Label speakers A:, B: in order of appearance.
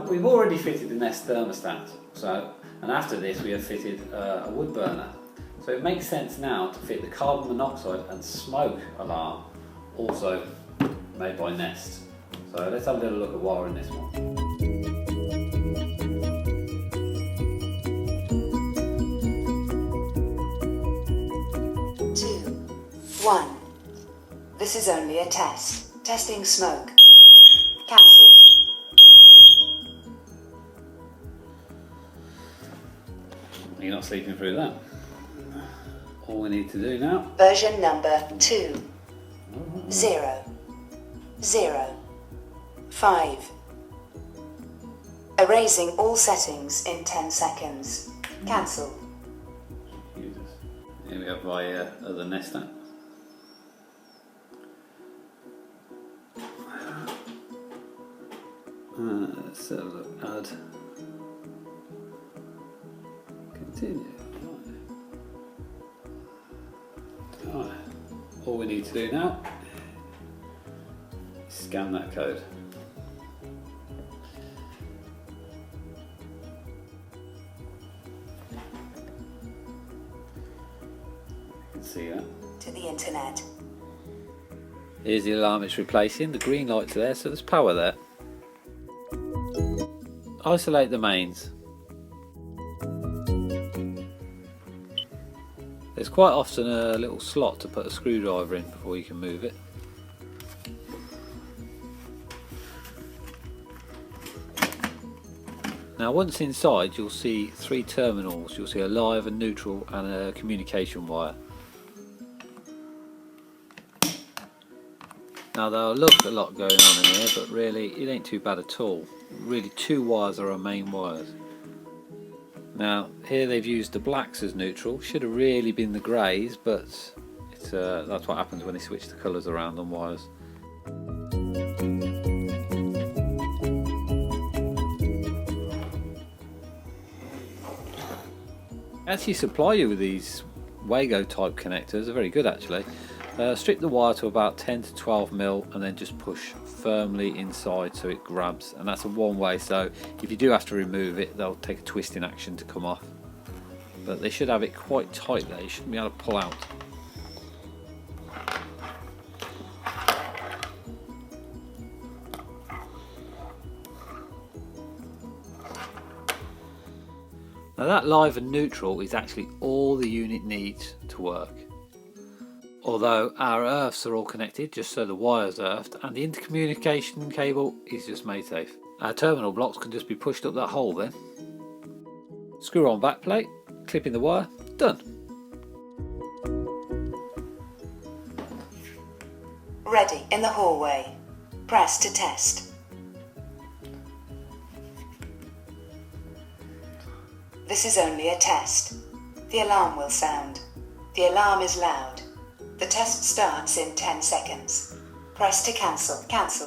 A: we've already fitted the Nest thermostat, and after this we have fitted a wood burner. So it makes sense now to fit the carbon monoxide and smoke alarm, also made by Nest. So let's have a little look at wiring this one.
B: 2, 1. This is only a test. Testing smoke. Cancel.
A: You're not sleeping through that. All we need to do now.
B: Version number 2. 0, 0, 5. Erasing all settings in 10 seconds. Cancel.
A: Here we have my other Nest app. Let's have a look. Add. Continue. Right. All we need to do now is scan that code. You can see that.
B: To the internet.
A: Here's the alarm it's replacing. The green light's there, so there's power there. Isolate the mains. There's quite often a little slot to put a screwdriver in before you can move it. Now once inside you'll see 3 terminals. You'll see a live, a neutral and a communication wire. Now there'll look a lot going on in here, but really it ain't too bad at all. Really 2 wires are our main wires. Now here they've used the blacks as neutral. Should have really been the greys, but that's what happens when they switch the colours around on wires. Actually supply you with these Wago type connectors. They're very good actually. Strip the wire to about 10 to 12 mil and then just push firmly inside so it grabs, and that's a one way, so if you do have to remove it they'll take a twisting action to come off, but they should have it quite tight there. You shouldn't be able to pull out. Now that live and neutral is actually all the unit needs to work. Although our earths are all connected just so the wire's earthed, and the intercommunication cable is just made safe. Our terminal blocks can just be pushed up that hole then. Screw on back plate, clip in the wire, done.
B: Ready in the hallway. Press to test. This is only a test. The alarm will sound. The alarm is loud. The test starts in 10 seconds. Press to cancel. Cancel.